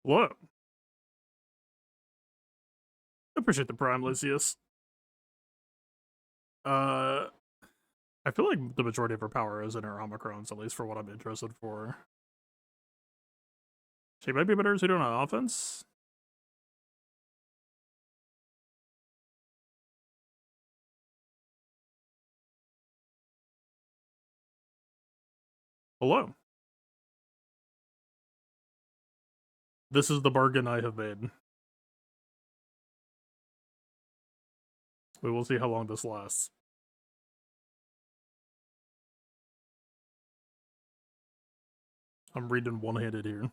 Whoa. Appreciate the Prime, Lysius. Uh, I feel like the majority of her power is in her Omicrons, at least for what I'm interested for. She might be better suited on offense. Hello. This is the bargain I have made. We will see how long this lasts. I'm reading one-handed here.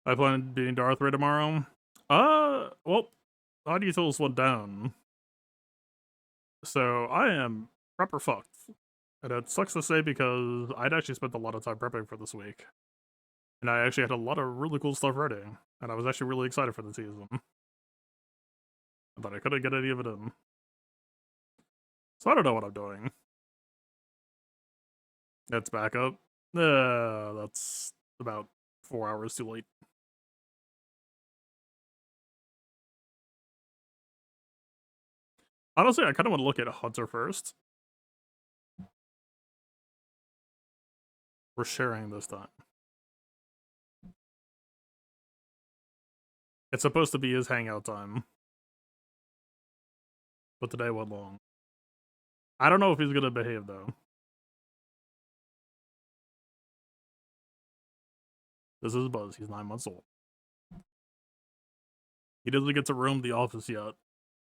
I plan on being Darth Vader tomorrow. Well, audio tools went down. So I am proper fucked. And it sucks to say because I'd actually spent a lot of time prepping for this week. And I actually had a lot of really cool stuff ready. And I was actually really excited for the season. But I couldn't get any of it in. So I don't know what I'm doing. It's back up. That's about 4 hours too late. Honestly, I kind of want to look at Hunter first. We're sharing this time. It's supposed to be his hangout time. But today went long. I don't know if he's gonna behave, though. This is Buzz. He's 9 months old. He doesn't get to roam the office yet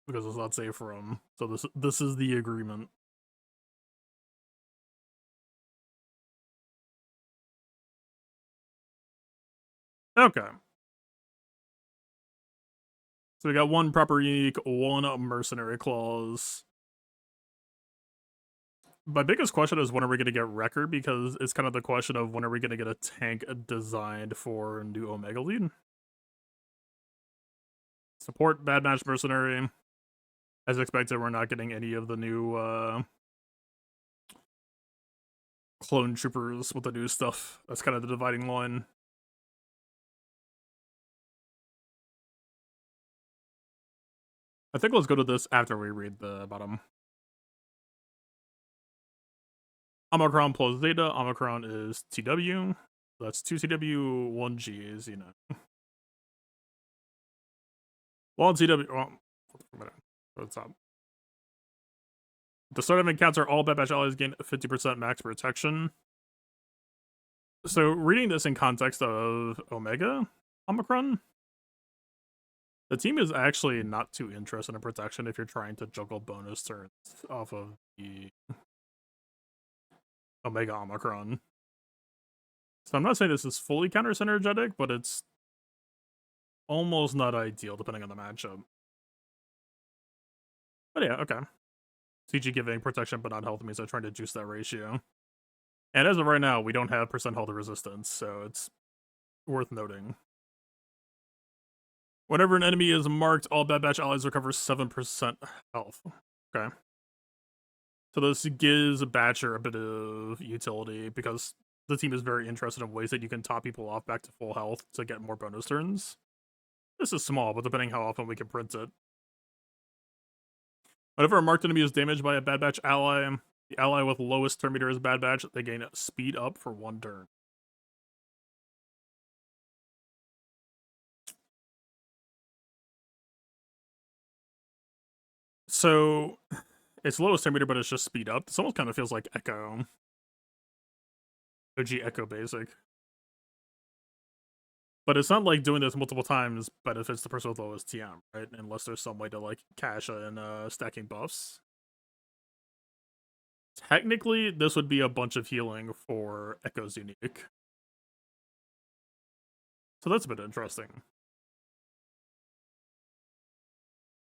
because it's not safe for him. So this is the agreement. Okay. So we got one proper unique, one mercenary clause. My biggest question is when are we going to get Wrecker, because it's kind of the question of when are we going to get a tank designed for new Omega lead. Support Bad Match Mercenary. As expected, we're not getting any of the new clone troopers with the new stuff. That's kind of the dividing line. I think let's go to this after we read the bottom. Omicron plus Zeta. Omicron is TW. That's 2 CW, 1 Gs, you know. Well, TW. Well, what's up? The start of encounter, all Bad Batch allies gain 50% max protection. So, reading this in context of Omega Omicron, the team is actually not too interested in protection if you're trying to juggle bonus turns off of the Omega Omicron. So I'm not saying this is fully counter-synergetic, but it's almost not ideal depending on the matchup. But yeah, okay. CG giving protection but not health means they're trying to juice that ratio. And as of right now, we don't have percent health resistance, so it's worth noting. Whenever an enemy is marked, all Bad Batch allies recover 7% health. Okay. So this gives Batcher a bit of utility because the team is very interested in ways that you can top people off back to full health to get more bonus turns. This is small, but depending how often we can print it. Whenever a marked enemy is damaged by a Bad Batch ally, the ally with lowest turn meter is Bad Batch, they gain speed up for 1 turn. So, it's lowest turn meter, but it's just speed up. This almost kind of feels like Echo. OG Echo Basic. But it's not like doing this multiple times benefits the person with lowest TM, right? Unless there's some way to like cash in stacking buffs. Technically, this would be a bunch of healing for Echo's unique. So that's a bit interesting.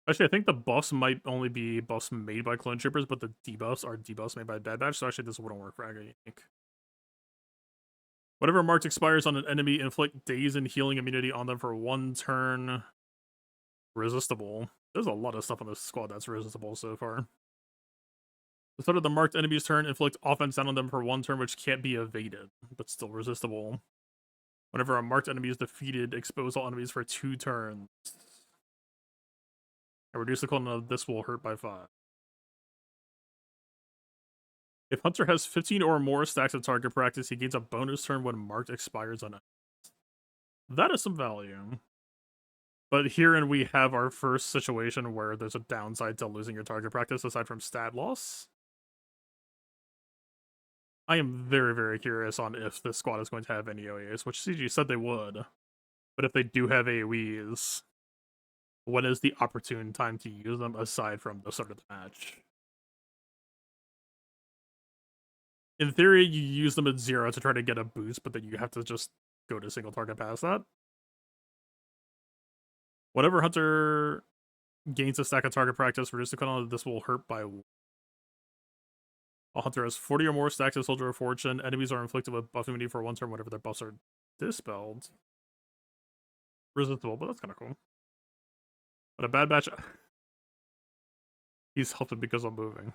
Actually, I think the buffs might only be buffs made by clone troopers, but the debuffs are debuffs made by Bad Batch, so actually this wouldn't work for Aga Unique. Whatever marked expires on an enemy, inflict daze and healing immunity on them for 1 turn. Resistible. There's a lot of stuff on this squad that's resistible so far. The start of the marked enemy's turn, inflict offense down on them for 1 turn, which can't be evaded, but still resistible. Whenever a marked enemy is defeated, expose all enemies for 2 turns. And reduce the cooldown of this will hurt by 5. If Hunter has 15 or more stacks of target practice, he gains a bonus turn when marked expires on it. That is some value. But herein we have our first situation where there's a downside to losing your target practice aside from stat loss. I am very, very curious on if this squad is going to have any OAs, which CG said they would. But if they do have AoEs, when is the opportune time to use them aside from the start of the match? In theory, you use them at 0 to try to get a boost, but then you have to just go to single target past that. Whenever Hunter gains a stack of target practice, reduce the cooldown of this will hurt by 1. While Hunter has 40 or more stacks of Soldier of Fortune, enemies are inflicted with buff immunity for 1 turn whenever their buffs are dispelled. Resistible, but that's kind of cool. But a bad batch... He's helping because I'm moving.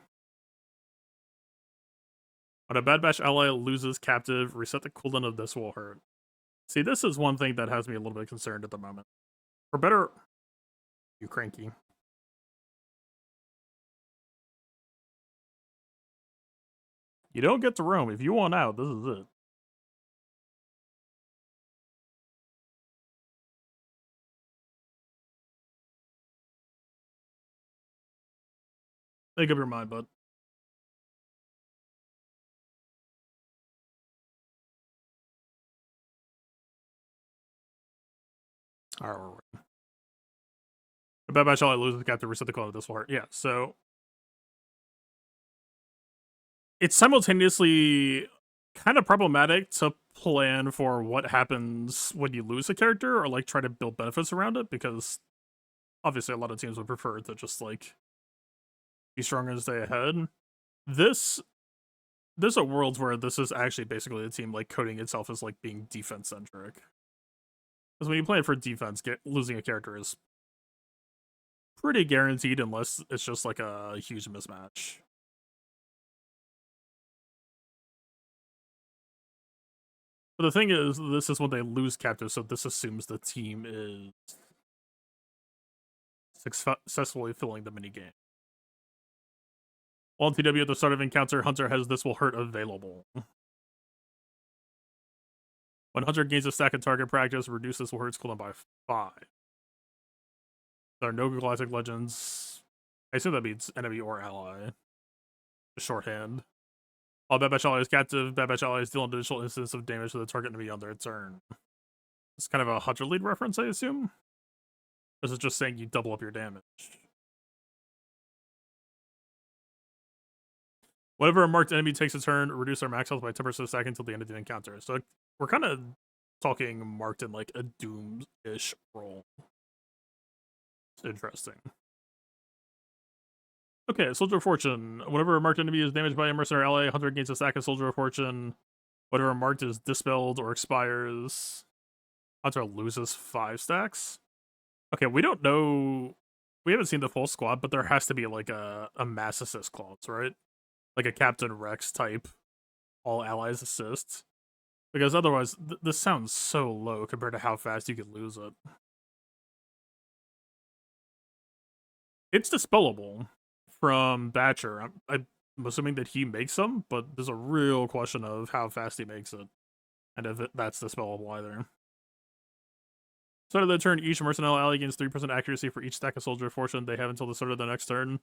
When a Bad Batch ally loses captive, reset the cooldown of this will hurt. See, this is one thing that has me a little bit concerned at the moment. For better... You cranky. You don't get to roam. If you want out, this is it. Make up your mind, bud. Alright. The Bad Batch ally loses captive, reset the cooldown of this will hurt. Yeah, so... It's simultaneously kind of problematic to plan for what happens when you lose a character or like try to build benefits around it, because obviously a lot of teams would prefer to just like be stronger and stay ahead. There's a world where this is actually basically a team like coding itself as like being defense centric, because when you plan for defense, losing a character is pretty guaranteed unless it's just like a huge mismatch. But the thing is, this is when they lose captive, so this assumes the team is successfully filling the minigame. While in TW at the start of encounter, Hunter has this will hurt available. When Hunter gains a stack of target practice, reduce this will hurt's cooldown by 5. There are no Galactic Legends. I assume that means enemy or ally. Shorthand. All Bad Batch allies captive, Bad Batch allies deal an additional instance of damage to the target enemy on their turn. It's kind of a Hunter lead reference, I assume? Or is it just saying you double up your damage? Whenever a marked enemy takes a turn, reduce their max health by 10% a second until the end of the encounter. So we're kind of talking marked in like a Doom-ish role. It's interesting. Okay, Soldier of Fortune. Whenever a marked enemy is damaged by a mercenary ally, Hunter gains a stack of Soldier of Fortune. Whatever marked is dispelled or expires, Hunter loses 5 stacks. Okay, we don't know. We haven't seen the full squad, but there has to be like a mass assist clause, right? Like a Captain Rex type, all allies assist. Because otherwise, this sounds so low compared to how fast you could lose it. It's dispellable from Batcher. I'm assuming that he makes them, but there's a real question of how fast he makes it. And if that's dispellable either. Start of the turn, each mercenary ally gains 3% accuracy for each stack of Soldier of Fortune they have until the start of the next turn.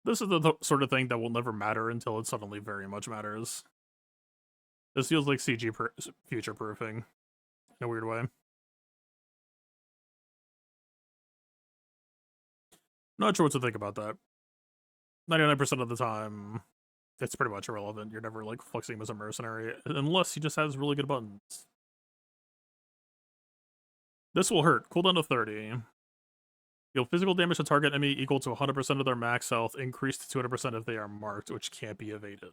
This is the sort of thing that will never matter until it suddenly very much matters. This feels like CG future-proofing in a weird way. Not sure what to think about that. 99% of the time, it's pretty much irrelevant. You're never like flexing him as a mercenary, unless he just has really good buttons. This will hurt. Cooldown to 30. Deal physical damage to target enemy equal to 100% of their max health, increased to 200% if they are marked, which can't be evaded.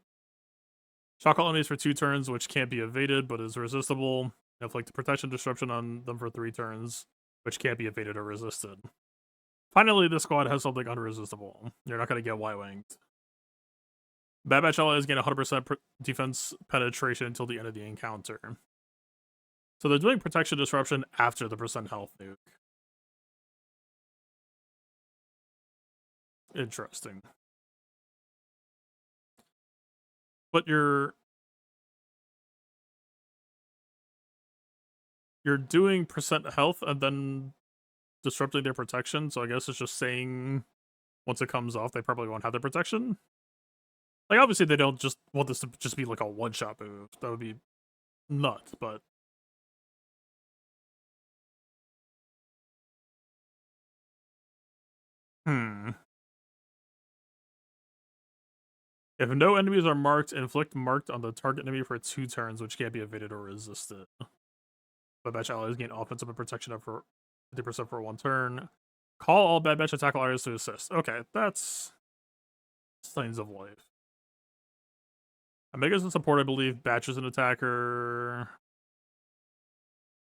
Shock all enemies for 2 turns, which can't be evaded, but is resistible. Inflict protection disruption on them for 3 turns, which can't be evaded or resisted. Finally, this squad has something unresistible. You're not going to get Y-winged. Bad Batch allies gain 100% defense penetration until the end of the encounter. So they're doing protection disruption after the percent health nuke. Interesting. But you're doing percent health and then disrupting their protection, so I guess it's just saying once it comes off, they probably won't have their protection. Like, obviously, they don't just want this to just be like a one-shot move. That would be nuts, but... If no enemies are marked, inflict marked on the target enemy for 2 turns, which can't be evaded or resisted. Bad Batch allies gain offensive and protection up for 50% for 1 turn. Call all Bad Batch attack allies to assist. Okay, that's signs of life. Omega's a support, I believe. Batch is an attacker.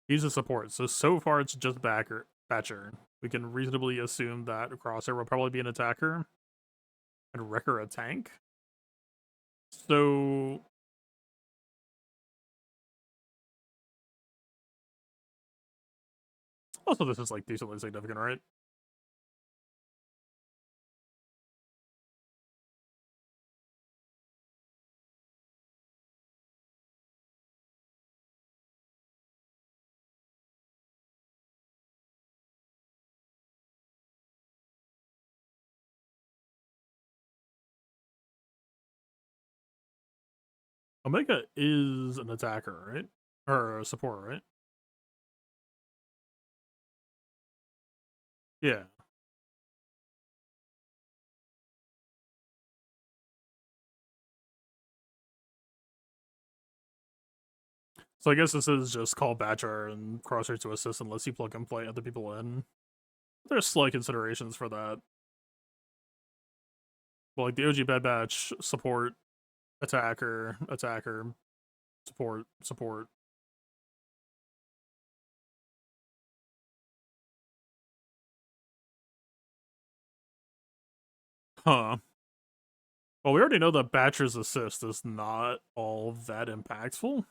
He's a support, so far it's just Batcher. We can reasonably assume that Crosshair will probably be an attacker, and Wrecker a tank. So... Also, this is, like, decently significant, right? Omega is an attacker, right? Or a support, right? Yeah. So I guess this is just call Batcher and Crosshair to assist unless you plug and play other people in. There's slight considerations for that. Well, like the OG Bad Batch, support, attacker, support. Huh. Well, we already know that Batcher's assist is not all that impactful.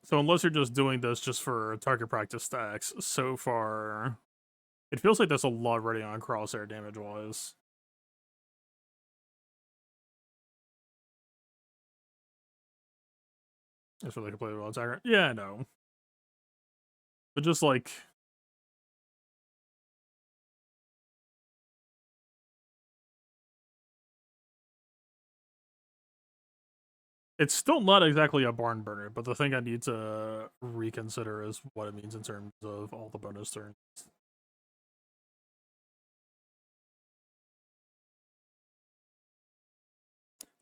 So unless you're just doing this just for target practice stacks, so far, it feels like there's a lot already on Crosshair damage-wise. That's really completely well attacker. Yeah, I know. But just like... It's still not exactly a barn burner, but the thing I need to reconsider is what it means in terms of all the bonus turns.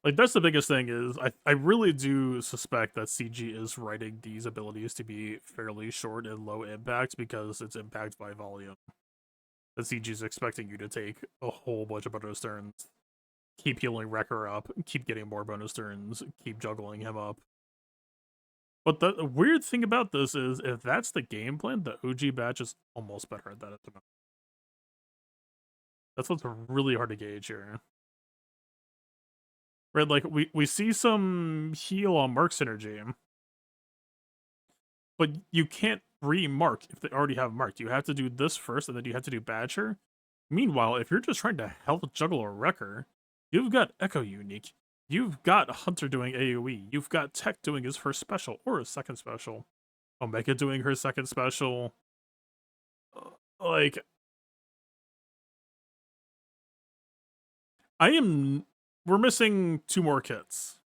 Like, that's the biggest thing is, I really do suspect that CG is writing these abilities to be fairly short and low impact because it's impact by volume. The CG is expecting you to take a whole bunch of bonus turns, keep healing Wrecker up, keep getting more bonus turns, keep juggling him up. But the weird thing about this is, if that's the game plan, the OG batch is almost better at that at the moment. That's what's really hard to gauge here. Right, like, we see some heal on Mark synergy, but you can't re-mark if they already have marked. You have to do this first, and then you have to do Badger. Meanwhile, if you're just trying to health juggle a Wrecker, you've got Echo unique. You've got Hunter doing AoE. You've got Tech doing his first special or his second special. Omega doing her second special. Like, we're missing 2 more kits.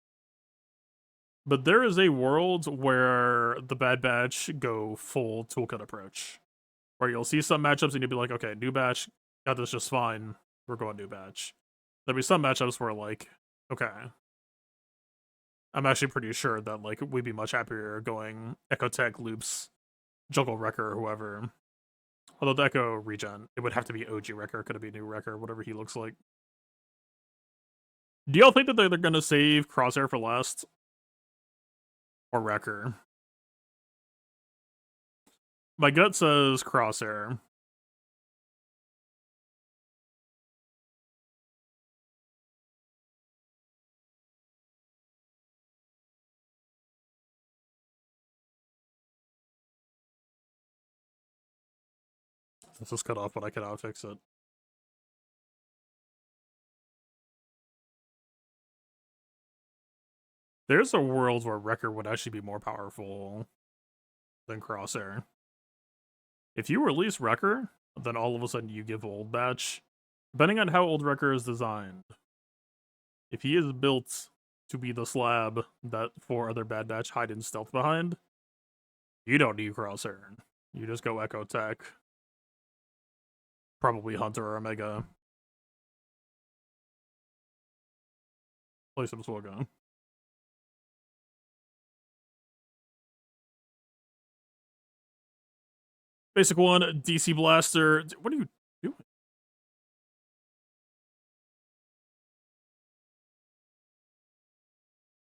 But there is a world where the Bad Batch go full toolkit approach. Where you'll see some matchups and you'll be like, okay, new batch, got this just fine. We're going new batch. There'll be some matchups where, like, okay, I'm actually pretty sure that, like, we'd be much happier going Echo Tech, Loops, Juggle Wrecker, or whoever. Although the Echo regen, it would have to be OG Wrecker, could it be new Wrecker, whatever he looks like. Do y'all think that they're gonna save Crosshair for last? Or Wrecker? My gut says Crosshair. This is cut off, but I cannot fix it. There's a world where Wrecker would actually be more powerful than Crosshair. If you release Wrecker, then all of a sudden you give Old Batch. Depending on how Old Wrecker is designed, if he is built to be the slab that 4 other Bad Batch hide in stealth behind, you don't need Crosshair. You just go Echo Tech. Probably Hunter or Omega. Play some Swogon. Basic 1, DC Blaster. What are you doing?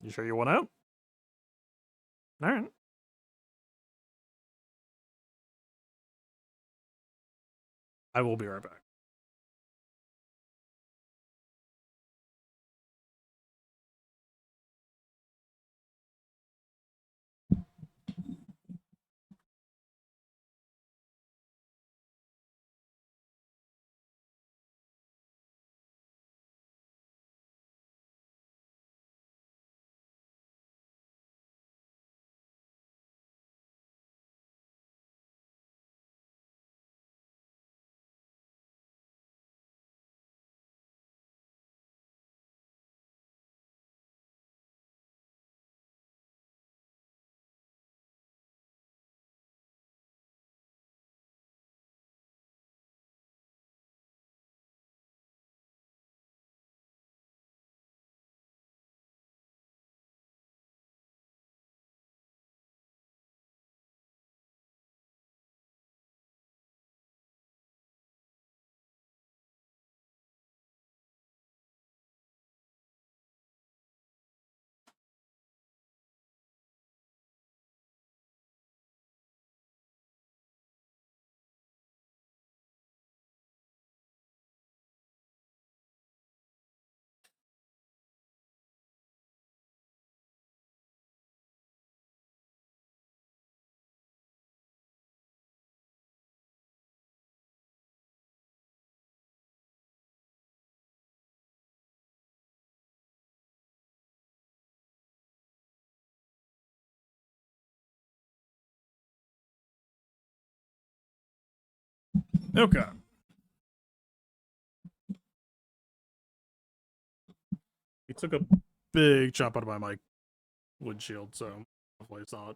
You sure you want out? Alright. I will be right back. Okay. He took a big chop out of my mic windshield, so hopefully it's not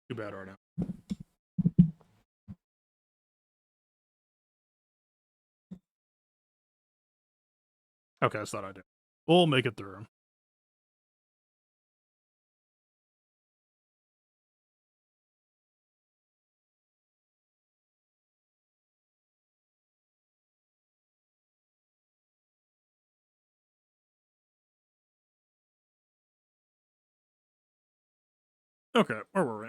too bad right now. Okay, that's not I do. We'll make it through. Okay, where were we?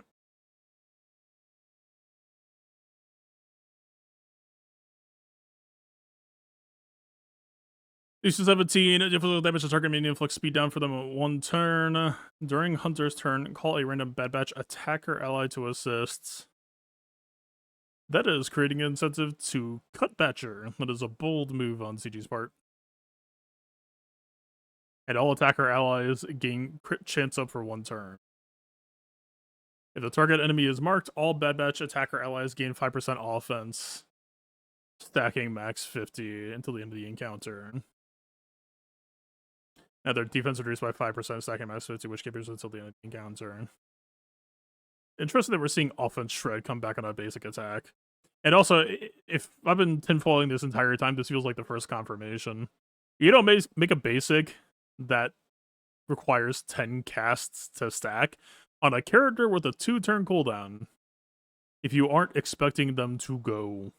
DC-17, difficult damage to target, meaning inflict speed down for them at 1 turn. During Hunter's turn, call a random Bad Batch attacker ally to assist. That is creating an incentive to cut Batcher. That is a bold move on CG's part. And all attacker allies gain crit chance up for 1 turn. If the target enemy is marked, all Bad Batch attacker allies gain 5% offense, stacking max 50 until the end of the encounter. Now their defense reduced by 5%, stacking max 50, which keeps until the end of the encounter. Interesting that we're seeing offense shred come back on a basic attack. And also, if I've been tinfoiling this entire time, this feels like the first confirmation. You don't make a basic that requires 10 casts to stack on a character with a 2-turn cooldown if you aren't expecting them to go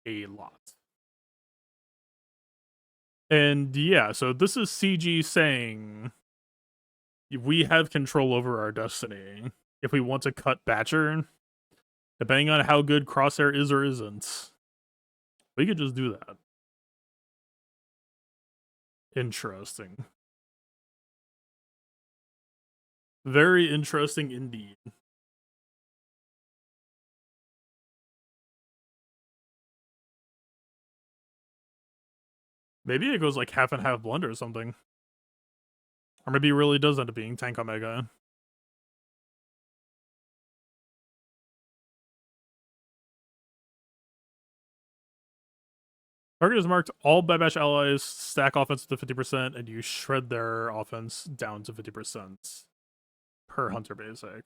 a lot. And yeah, so this is CG saying we have control over our destiny. If we want to cut Batcher, depending on how good Crosshair is or isn't, we could just do that. Interesting. Very interesting indeed. Maybe it goes like half and half blend or something. Or maybe it really does end up being Tank Omega. Target is marked all Bad Batch allies stack offense to 50%, and you shred their offense down to 50% per Hunter basic.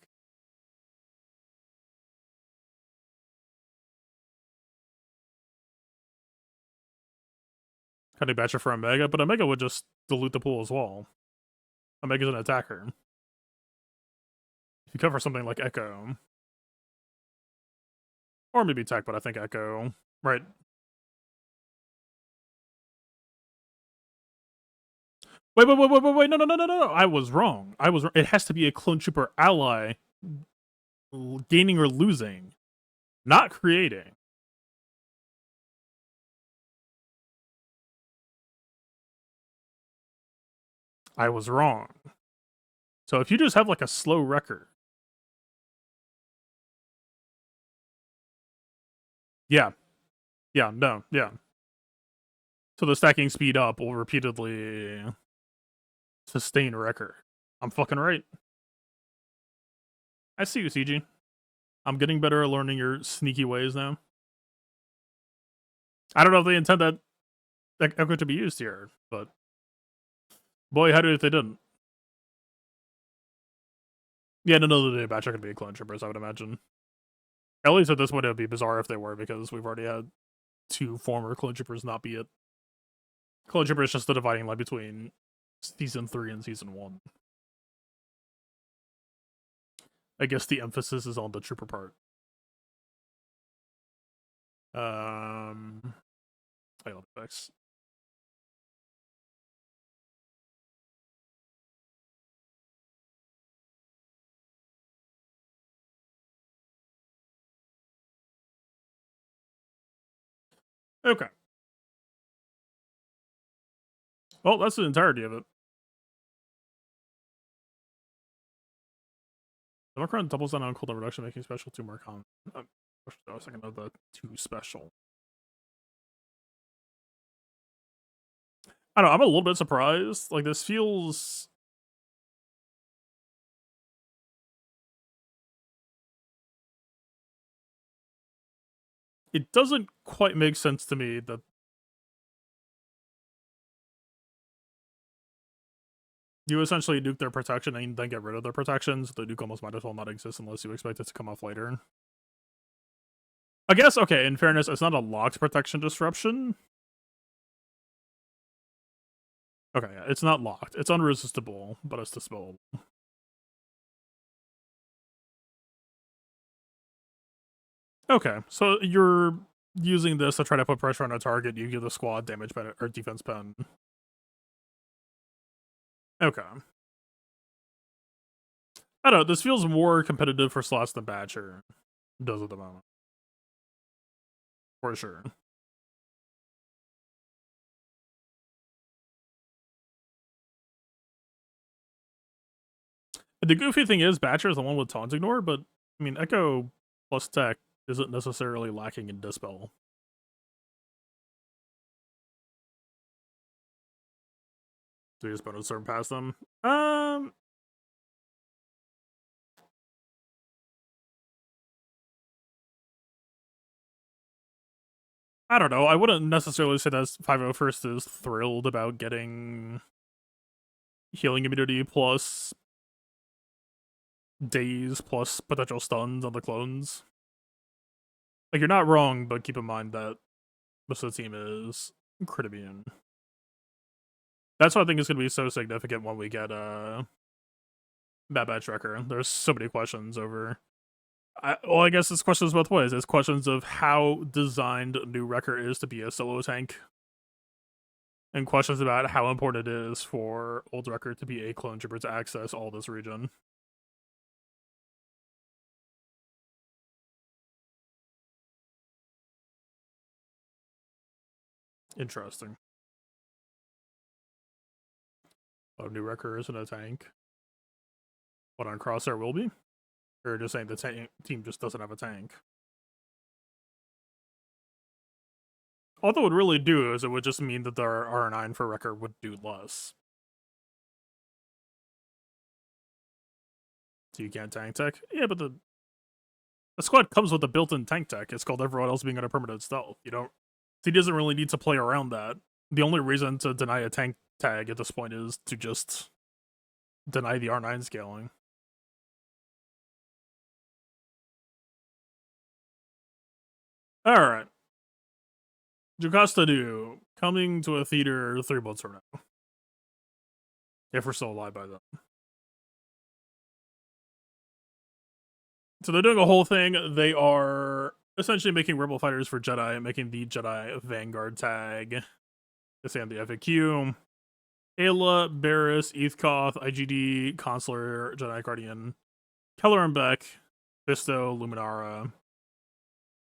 Cutting Batcher for Omega, but Omega would just dilute the pool as well. Omega's an attacker. If you cover something like Echo, or maybe Tech, but I think Echo, right? Wait, no. I was wrong. It has to be a Clone Trooper ally gaining or losing, not creating. I was wrong. So if you just have like a slow record. Yeah. Yeah, no, yeah. So the stacking speed up will repeatedly sustain a record. I'm fucking right. I see you, CG. I'm getting better at learning your sneaky ways now. I don't know if they intend that Echo to be used here, but boy, howdy if they didn't. Yeah, none of the batch are going to be clone troopers, I would imagine. At least at this point, it would be bizarre if they were, because we've already had 2 former clone troopers not be it. Clone Trooper is just the dividing line between Season 3 and Season 1. I guess the emphasis is on the trooper part. Failed effects. Okay. Well, that's the entirety of it. Democrat doubles down on cooldown reduction, making special 2 more common. I was thinking of the 2 special. I don't know, I'm a little bit surprised. Like, this feels... It doesn't quite make sense to me that you essentially nuke their protection and then get rid of their protections. The nuke almost might as well not exist unless you expect it to come off later. I guess, okay, in fairness, it's not a locked protection disruption. Okay, yeah, it's not locked. It's unresistible, but it's dispellable. Okay, so you're using this to try to put pressure on a target, you give the squad damage pen or defense pen. Okay. I don't know, this feels more competitive for slots than Batcher does at the moment. For sure. The goofy thing is, Batcher is the one with Taunt Ignore, but, I mean, Echo plus Tech isn't necessarily lacking in Dispel. So you just bonus turn past them? I don't know. I wouldn't necessarily say that 501st is thrilled about getting healing immunity plus days plus potential stuns on the clones. Like, you're not wrong, but keep in mind that most of the team is crit immune. That's what I think is going to be so significant when we get Bad Batch Wrecker. There's so many questions over... I guess it's questions both ways. It's questions of how designed new Wrecker is to be a solo tank, and questions about how important it is for old Wrecker to be a clone trooper to access all this region. Interesting. Oh, new Wrecker isn't a tank. What on Crosshair will be? Or just saying the team just doesn't have a tank? All that would really do is it would just mean that their R9 for record would do less. So you can't tank tech? Yeah, but the squad comes with a built-in tank tech. It's called everyone else being on a permanent stealth. You don't... He doesn't really need to play around that. The only reason to deny a tank tag at this point is to just deny the R9 scaling. Alright. Jocasta Do, coming to a theater 3 months from now. If we're still alive by then. So they're doing a whole thing. They are essentially making Rebel Fighters for Jedi, making the Jedi Vanguard tag. They say on the FAQ. Ayla, Barriss, Ethkoth, IGD, Consular, Jedi Guardian, Keller and Beck, Fisto, Luminara,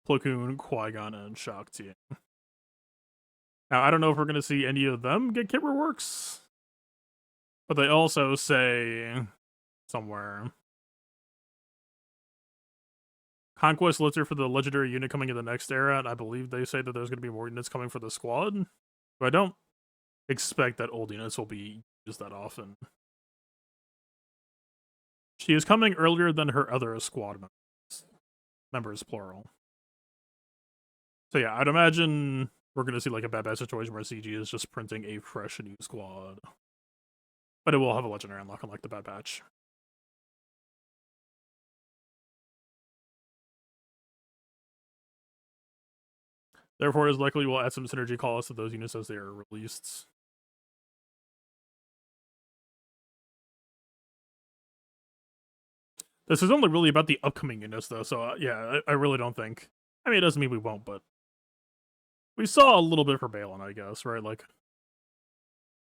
Plo Koon, Qui-Gon, and Shaak Ti. Now, I don't know if we're going to see any of them get kit reworks, but they also say somewhere Conquest litter for the legendary unit coming in the next era, and I believe they say that there's going to be more units coming for the squad, but I don't expect that old units will be used that often. She is coming earlier than her other squad members, plural. So yeah, I'd imagine we're going to see like a bad situation where CG is just printing a fresh new squad. But it will have a legendary unlock unlike the Bad Batch. Therefore, it is likely we'll add some synergy calls to those units as they are released. This is only really about the upcoming units, though, so yeah, I really don't think... I mean, it doesn't mean we won't, but... We saw a little bit for Balin, I guess, right? Like,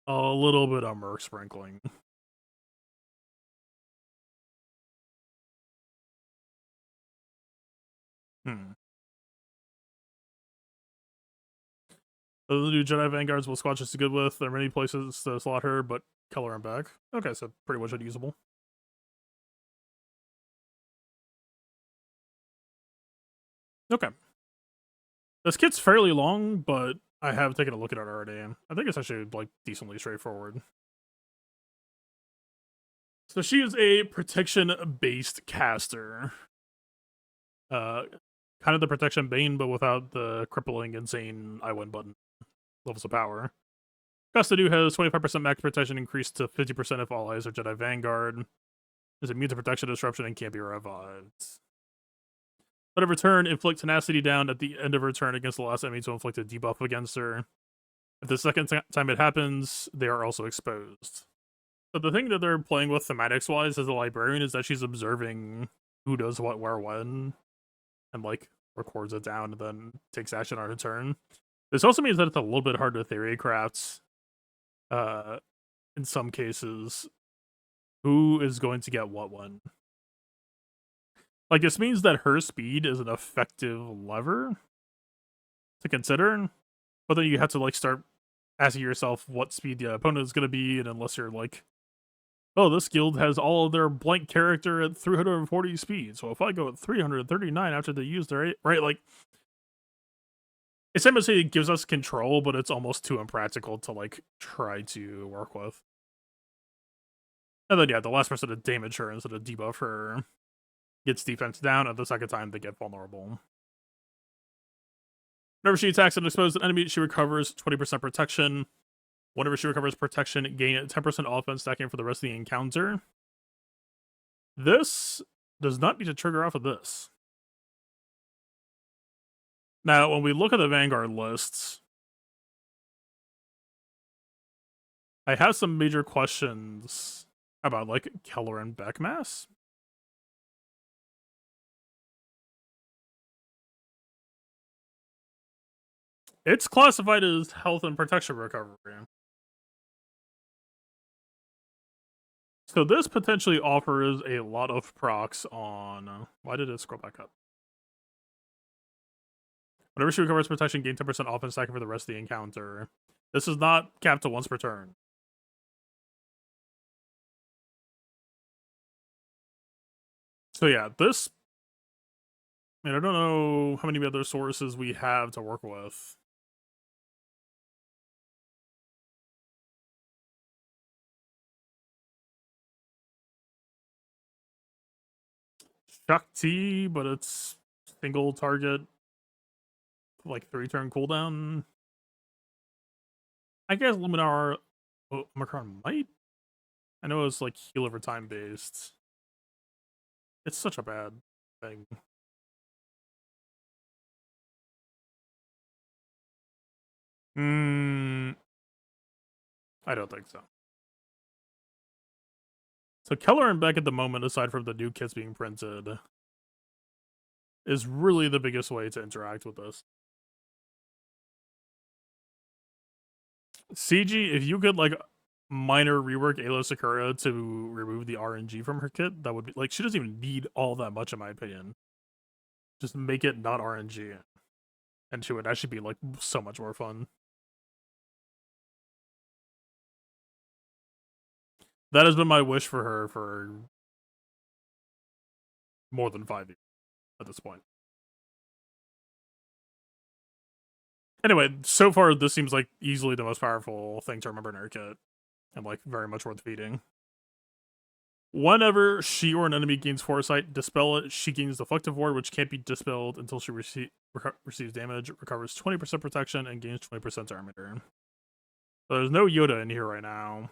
a little bit of Merc sprinkling. The new Jedi Vanguards will squad just as good with. There are many places to slot her, but Keller and back. Okay, so pretty much unusable. Okay. This kit's fairly long, but I have taken a look at it already. I think it's actually, like, decently straightforward. So she is a protection-based caster. Kind of the protection Bane, but without the crippling, insane I win button levels of power. Jocasta Do has 25% max protection increased to 50% if all eyes are Jedi Vanguard. Is immune to protection disruption and can't be revived. But of return, inflict tenacity down at the end of her turn against the last enemy to inflict a debuff against her. If the second time it happens, they are also exposed. But the thing that they're playing with thematics-wise as a librarian is that she's observing who does what, where, when, and, like, records it down and then takes action on her turn. This also means that it's a little bit hard to theory craft, in some cases, who is going to get what when. Like, this means that her speed is an effective lever to consider, but then you have to, like, start asking yourself what speed the opponent is going to be, and unless you're like, oh, this guild has all of their blank character at 340 speed, so if I go at 339 after they use their 8, right, like, it's essentially it gives us control, but it's almost too impractical to, like, try to work with. And then, yeah, the last person to damage her instead of debuff her gets defense down, and the second time they get vulnerable. Whenever she attacks an exposed enemy, she recovers 20% protection. Whenever she recovers protection, gain 10% offense stacking for the rest of the encounter. This does not need to trigger off of this. Now, when we look at the Vanguard lists, I have some major questions about, like, Keller and Beckmass. It's classified as health and protection recovery. So this potentially offers a lot of procs on... why did it scroll back up? Whenever she recovers protection, gain 10% offense stacking for the rest of the encounter. This is not capped to once per turn. So yeah, this... I mean, I don't know how many other sources we have to work with. Shakti, but it's single target, like 3-turn cooldown. I guess Luminar Omicron might. I know it's like heal over time based. It's such a bad thing. I don't think so. So Keller and Beck at the moment, aside from the new kits being printed, is really the biggest way to interact with this. CG, if you could like minor rework Ayla Sakura to remove the RNG from her kit, that would be like, she doesn't even need all that much in my opinion. Just make it not RNG, and she would actually be like so much more fun. That has been my wish for her for more than 5 years at this point. Anyway, so far this seems like easily the most powerful thing to remember in her kit, and like very much worth feeding. Whenever she or an enemy gains Foresight, dispel it. She gains Deflective Ward, which can't be dispelled until she receives damage, recovers 20% protection, and gains 20% armor. So there's no Yoda in here right now.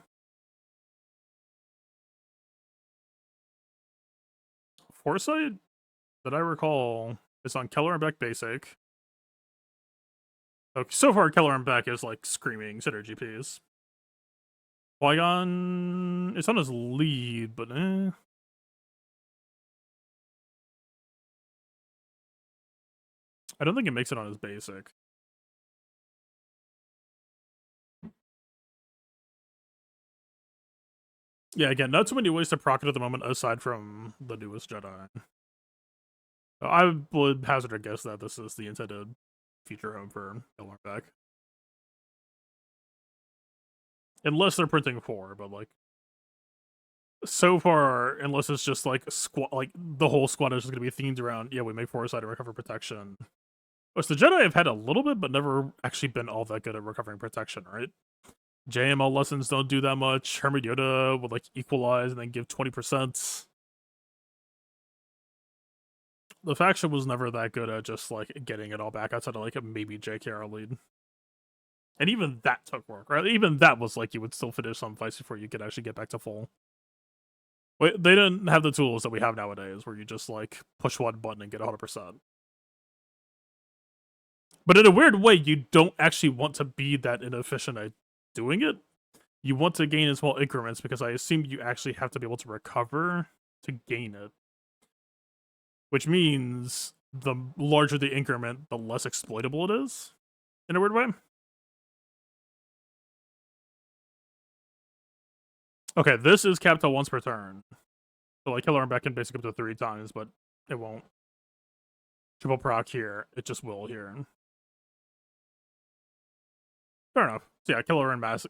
Foresight, that I recall, is on Keller and Beck Basic. Okay, so far, Keller and Beck is like screaming synergy piece. Qui-Gon, it's on his lead, but I don't think it makes it on his basic. Yeah, again, not too many ways to proc it at the moment aside from the newest Jedi. I would hazard a guess that this is the intended future home for Keller and Beck. Unless they're printing 4, but like so far, unless it's just like like the whole squad is just gonna be themed around, yeah, we make Foresight and recover protection. Which the Jedi have had a little bit, but never actually been all that good at recovering protection, right? JML lessons don't do that much. Hermit Yoda would like equalize and then give 20%. The faction was never that good at just like getting it all back outside of like maybe JKR lead. And even that took work, right? Even that was like you would still finish some fights before you could actually get back to full. Wait, they didn't have the tools that we have nowadays where you just like push one button and get 100%. But in a weird way, you don't actually want to be that inefficient at doing it. You want to gain in small increments because I assume you actually have to be able to recover to gain it. Which means the larger the increment, the less exploitable it is, in a weird way. Okay, this is capped to once per turn. So like Killer and Beck can basically up to 3 times, but it won't. Triple proc here, it just will here. Fair enough. So yeah, Killer and Mass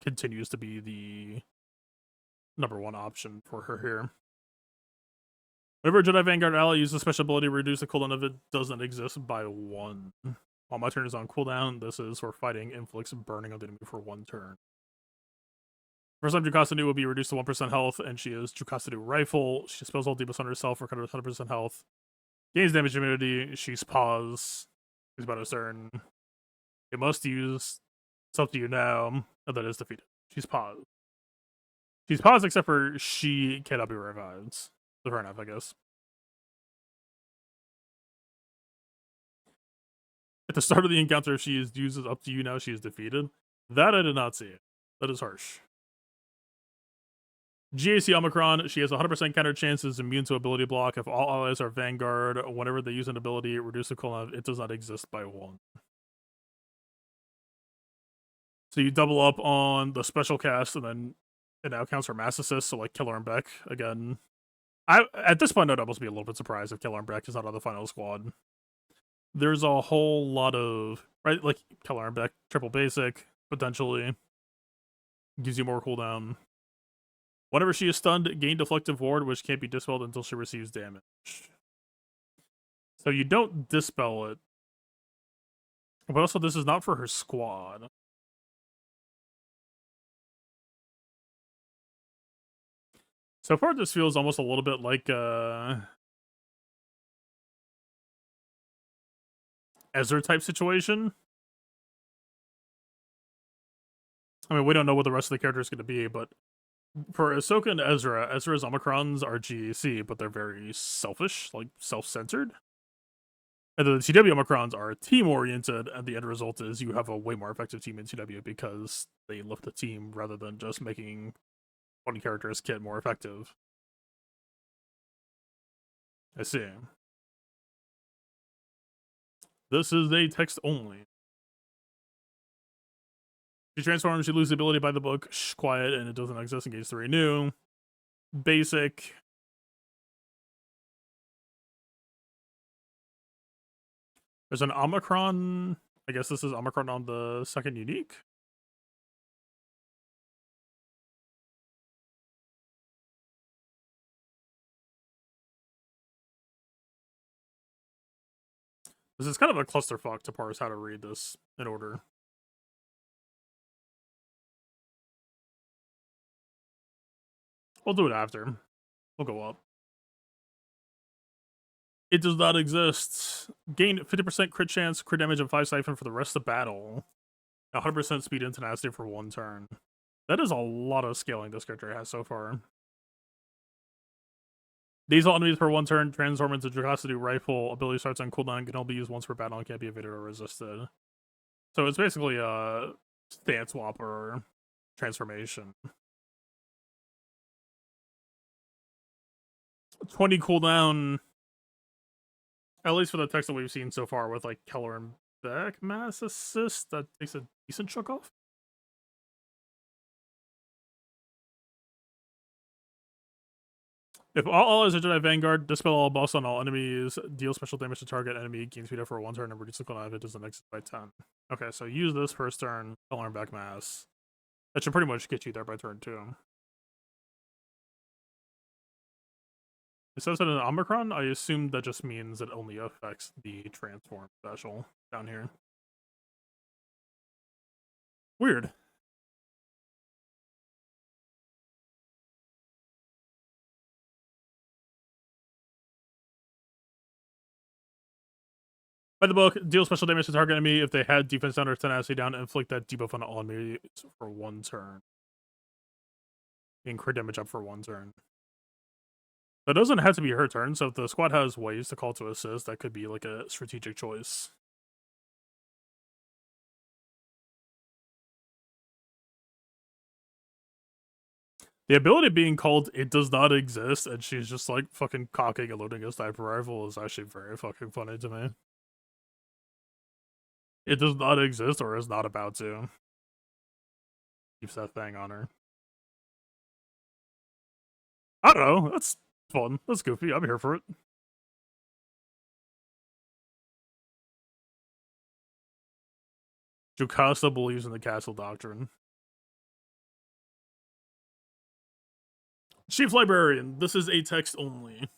continues to be the #1 option for her here. Whenever a Jedi Vanguard ally uses a special ability to reduce the cooldown of it doesn't exist by 1. While my turn is on cooldown, this is for fighting inflicts burning on the enemy for 1 turn. First time Jukasadu will be reduced to 1% health, and she is Jukasadu Rifle. She spells all debuffs on herself, recovers 100% health. Gains damage immunity. She's pause. She's about to turn. You must use. It's up to you now. And that is defeated. She's paused. She's paused except for she cannot be revived. So fair enough, I guess. At the start of the encounter, if she is used as up to you now, she is defeated. That I did not see. That is harsh. GAC Omicron, she has 100% counter chance, is immune to ability block. If all allies are Vanguard, whenever they use an ability, reduce the cooldown. It does not exist by 1. So you double up on the special cast, and then it now counts for mass assist, so like Killer and Beck again. At this point, I'd almost be a little bit surprised if Killer and Beck is not on the final squad. There's a whole lot of, right, like Killer and Beck, triple basic, potentially. Gives you more cooldown. Whenever she is stunned, gain Deflective Ward, which can't be dispelled until she receives damage. So you don't dispel it. But also, this is not for her squad. So far, this feels almost a little bit like Ezra type situation. I mean, we don't know what the rest of the character is going to be, but for Ahsoka and Ezra's Omicrons are GAC, but they're very selfish, like self-centered. And then the TW Omicrons are team-oriented, and the end result is you have a way more effective team in TW because they lift the team rather than just making one character's kit more effective. I see. This is a text only. She transforms, she loses the ability by the book. Shh, quiet, and it doesn't exist. Engage 3 new. Basic. There's an Omicron. I guess this is Omicron on the second unique. This is kind of a clusterfuck to parse how to read this in order. We'll do it after. We'll go up. It does not exist. Gain 50% crit chance, crit damage, and 5 siphon for the rest of the battle. 100% speed and tenacity for 1 turn. That is a lot of scaling this character has so far. These all enemies per 1 turn transform into Jocosity Rifle. Ability starts on cooldown, can only be used once per battle and can't be evaded or resisted. So it's basically a stance swap or transformation. 20 cooldown, at least for the text that we've seen so far with like Keller and Beck mass assist, that takes a decent chunk off. If all allies are Jedi Vanguard, dispel all buffs on all enemies, deal special damage to target enemy, gain speed up for 1 turn, and reduce the cooldown if it doesn't exit by 10. Okay, so use this first turn, Keller and Beck mass. That should pretty much get you there by turn 2. It says that in Omicron, I assume that just means it only affects the transform special down here. Weird. By the book, deal special damage to target enemy if they had defense down or tenacity down, and inflict that debuff on all enemies for 1 turn. And crit damage up for 1 turn. That doesn't have to be her turn, so if the squad has ways to call to assist, that could be like a strategic choice. The ability being called, it does not exist, and she's just like fucking cocking and loading a sniper rifle is actually very fucking funny to me. It does not exist or is not about to. Keeps that thing on her. I don't know, that's fun. That's goofy. I'm here for it. Jocasta believes in the castle doctrine. Chief Librarian. This is a text only.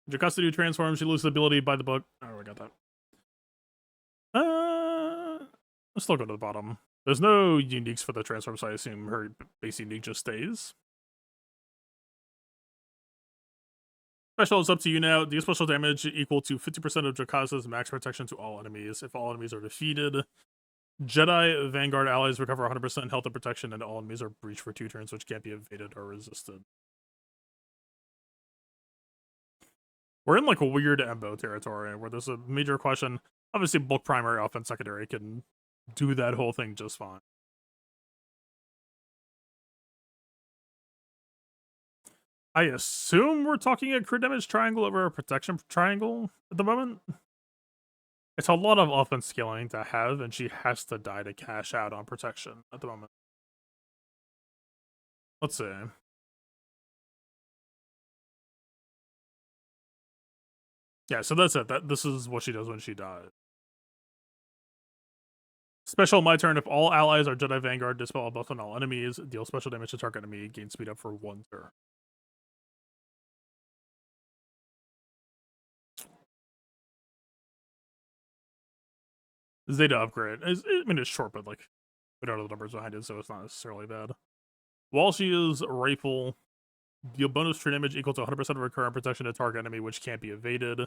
Jocasta do transform. She loses the ability by the book. Oh, I got that. Let's still go to the bottom. There's no uniques for the transform, so I assume her base unique just stays. Special is up to you now. Deal special damage equal to 50% of Jocasta's max protection to all enemies. If all enemies are defeated, Jedi Vanguard allies recover 100% health and protection, and all enemies are breached for 2 turns, which can't be evaded or resisted. We're in like a weird Embo territory where there's a major question. Obviously, bulk primary, offense secondary can do that whole thing just fine. I assume we're talking a crit damage triangle over a protection triangle at the moment. It's a lot of offense scaling to have, and she has to die to cash out on protection at the moment. Let's see. Yeah, so that's it. This is what she does when she dies. Special my turn. If all allies are Jedi Vanguard, dispel all buff on all enemies, deal special damage to target enemy, gain speed up for 1 turn. Zeta upgrade. I mean, it's short, but like, we don't know the numbers behind it, so it's not necessarily bad. While she is rifle, deal bonus true damage equal to 100% of her current protection to target enemy, which can't be evaded.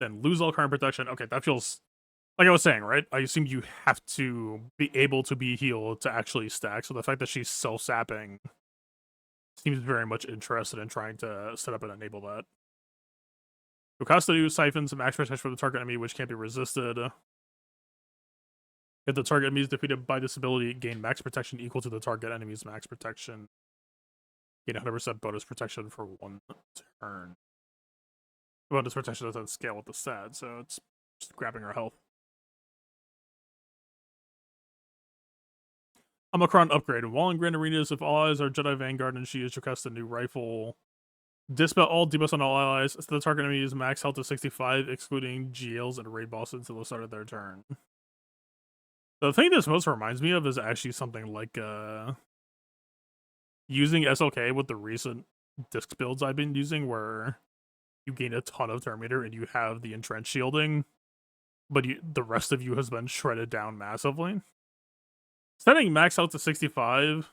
then lose all current protection. Okay, that feels like I was saying, right? I assume you have to be able to be healed to actually stack. So the fact that she's self-sapping seems very much interested in trying to set up and enable that. Yokasta siphons max protection from the target enemy, which can't be resisted. If the target enemy is defeated by this ability, gain max protection equal to the target enemy's max protection. Gain 100% bonus protection for 1 turn. Bonus protection doesn't scale with the stat, so it's just grabbing her health. Omicron upgrade. While in Grand Arenas, if all allies are Jedi Vanguard and she is Yokasta new rifle, dispel all debuffs on all allies. So the target enemy is max health to 65, excluding GLs and raid bosses until the start of their turn. The thing this most reminds me of is actually something like using SLK with the recent disc builds I've been using, where you gain a ton of turn meter and you have the entrenched shielding, but the rest of you has been shredded down massively. Setting max health to 65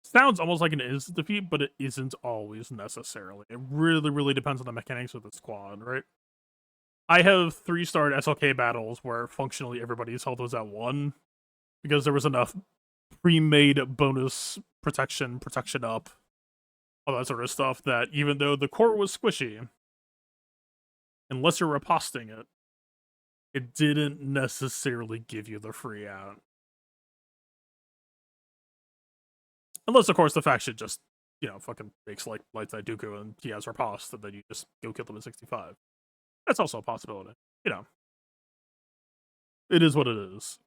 sounds almost like an instant defeat, but it isn't always necessarily. It really, really depends on the mechanics of the squad, right? I have 3-starred SLK battles where functionally everybody's health was at 1 because there was enough pre-made bonus protection up, all that sort of stuff, that even though the core was squishy, unless you're riposting it, it didn't necessarily give you the free out. Unless, of course, the faction just, fucking makes like Light Side Dooku and he has riposte, and then you just go kill them at 65. That's also a possibility. It is what it is.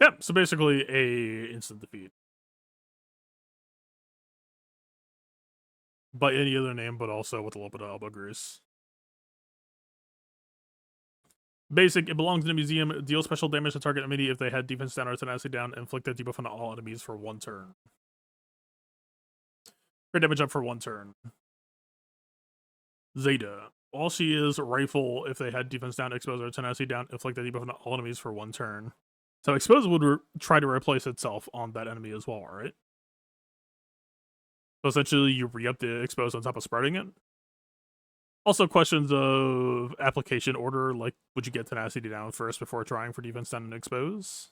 Yeah, so basically a instant defeat. By any other name, but also with a little bit of elbow grease. Basic, it belongs in a museum. Deal special damage to target enemy if they had defense down or tenacity down. Inflict a debuff on all enemies for 1 turn. Crit damage up for 1 turn. Zeta. All she is rifle if they had defense down, expose, or tenacity down. Inflict a debuff on all enemies for 1 turn. So expose would try to replace itself on that enemy as well, right? So essentially you re-up the expose on top of spreading it. Also, questions of application order, like, would you get tenacity down first before trying for defense down and expose?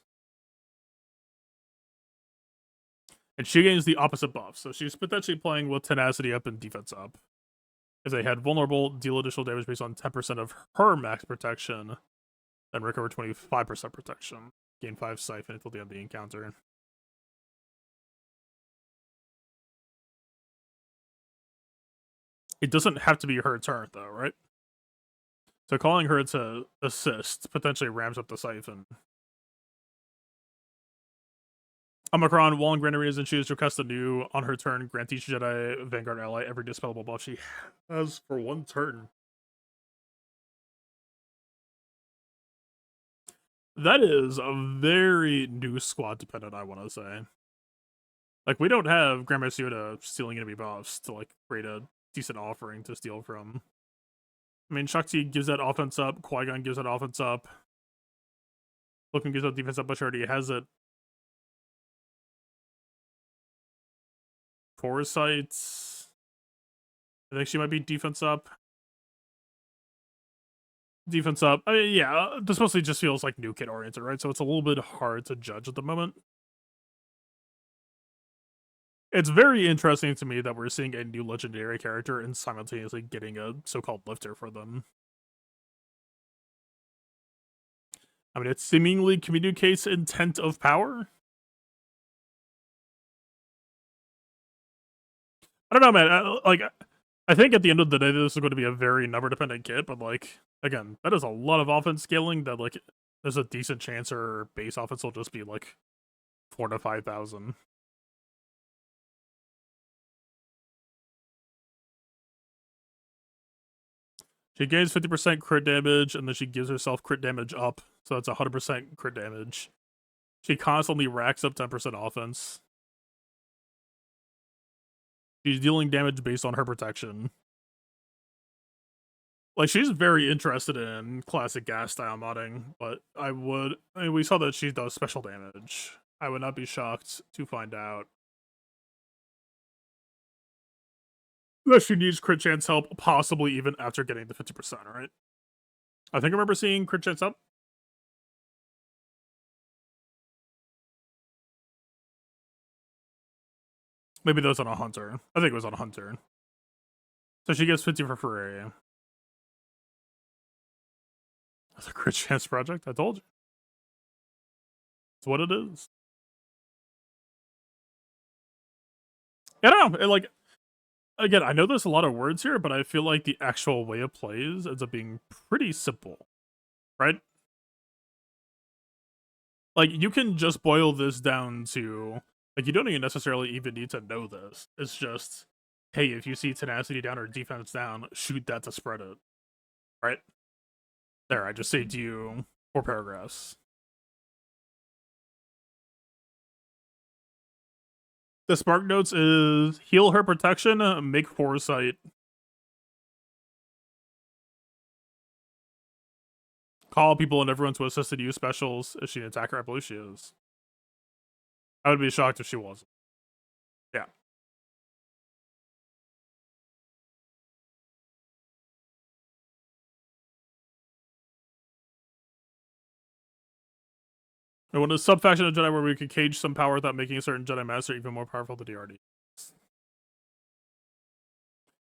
And she gains the opposite buff, so she's potentially playing with tenacity up and defense up. If they had vulnerable, deal additional damage based on 10% of her max protection, then recover 25% protection. Gain 5 siphon until the end of the encounter. It doesn't have to be her turn, though, right? So calling her to assist potentially ramps up the siphon. Omicron, while in Grand Arenas and choose Yokasta new on her turn, grant each Jedi Vanguard ally every dispellable buff she has for 1 turn. That is a very new squad dependent, I want to say. Like, we don't have Grandmaster Yoda stealing enemy buffs to, like, create a decent offering to steal from. I mean, Shakti gives that offense up, Qui-Gon gives that offense up, Loken gives that defense up, but she already has it. Foresight, I think she might be defense up. Defense up. I mean, yeah, this mostly just feels like new kid oriented, right? So it's a little bit hard to judge at the moment. It's very interesting to me that we're seeing a new legendary character and simultaneously getting a so-called lifter for them. I mean, it seemingly communicates intent of power. I don't know, man. I think at the end of the day, this is going to be a very number-dependent kit, but, like, again, that is a lot of offense scaling that, like, there's a decent chance her base offense will just be, like, 4,000 to 5,000. She gains 50% crit damage, and then she gives herself crit damage up, so that's 100% crit damage. She constantly racks up 10% offense. She's dealing damage based on her protection. Like, she's very interested in classic gas style modding, but we saw that she does special damage. I would not be shocked to find out that she needs crit chance help, possibly even after getting the 50%, right? I think I remember seeing crit chance up. Maybe that was on a hunter. I think it was on a hunter. So she gets 50 for free. That's a crit chance project. I told you. It's what it is. I don't know. Like, again, I know there's a lot of words here, but I feel like the actual way it plays ends up being pretty simple, right? Like, you can just boil this down to, like, you don't even necessarily even need to know this. It's just, hey, if you see tenacity down or defense down, shoot that to spread it, right? There, I just saved you 4 paragraphs. The Spark Notes is heal her protection, make foresight. Call people and everyone to assist and use specials. Is she an attacker? I believe she is. I would be shocked if she wasn't. Yeah. And when a sub-faction of Jedi where we could cage some power without making a certain Jedi Master even more powerful than he already is.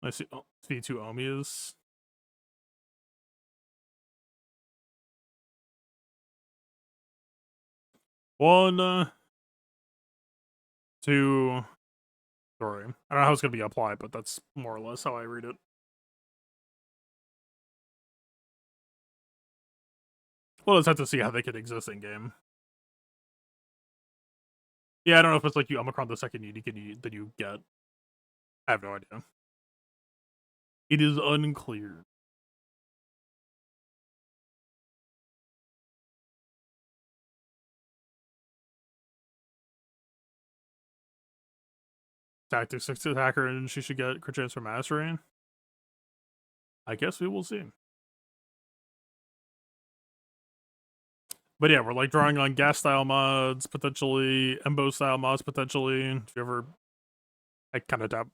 I see V2 Omi is. One, 2, 3. I don't know how it's going to be applied, but that's more or less how I read it. We'll just have to see how they could exist in game. Yeah, I don't know if it's like you Omicron the second that you get. I have no idea. It is unclear. Tactics 6 attacker, and she should get crit chance for mastery. I guess we will see. But yeah, we're like drawing on gas style mods, potentially Embo style mods, potentially. If you ever, I kind of doubt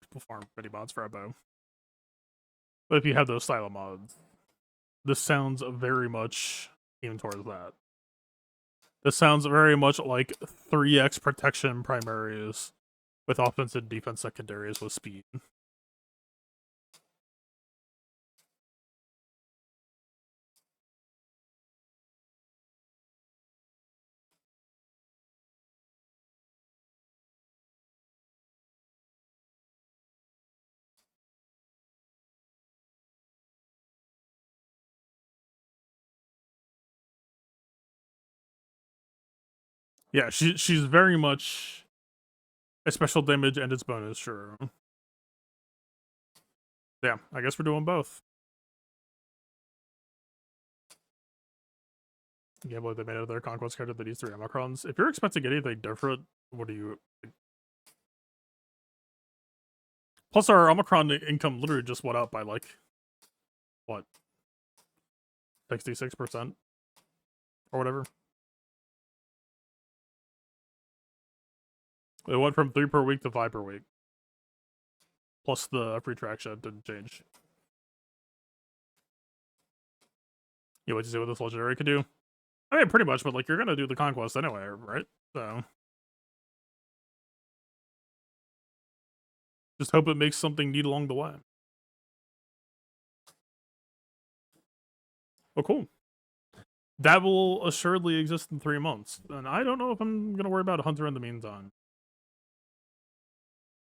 people farm many mods for Embo. But if you have those style mods, this sounds very much aimed towards that. This sounds very much like 3x protection primaries with offense and defense secondaries with speed. Yeah, she's very much a special damage and its bonus, sure. Yeah, I guess we're doing both. Yeah, but they made another conquest card that needs 3 Omicrons. If you're expecting anything different, what do you... Plus, our Omicron income literally just went up by, like, what? 66%? Or whatever. It went from 3 per week to 5 per week. Plus the free traction didn't change. You wait to see what this legendary could do? I mean, pretty much, but, like, you're gonna do the conquest anyway, right? So... just hope it makes something neat along the way. Oh, cool. That will assuredly exist in 3 months. And I don't know if I'm going to worry about a hunter in the meantime.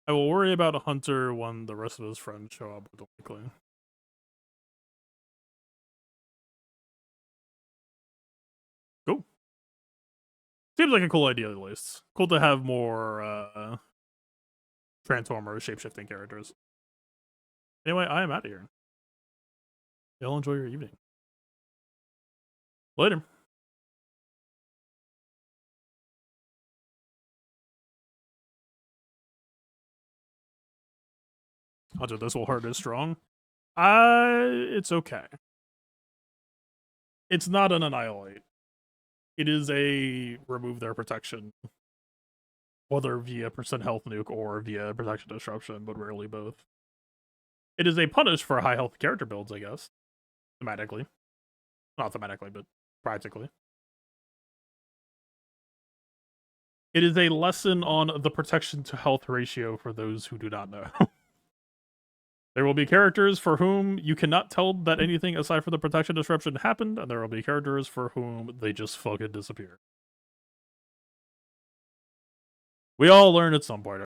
I will worry about a hunter when the rest of his friends show up, likely. Cool. Seems like a cool idea, at least. Cool to have more Transformer shape-shifting characters. Anyway, I am out of here. Y'all enjoy your evening. Later. Hunter, this will hurt as strong. It's okay. It's not an annihilate. It is a remove their protection. Whether via percent health nuke or via protection disruption, but rarely both. It is a punish for high health character builds, I guess. Thematically. Not thematically, but practically. It is a lesson on the protection to health ratio for those who do not know. There will be characters for whom you cannot tell that anything aside from the protection disruption happened, and there will be characters for whom they just fucking disappear. We all learn at some point.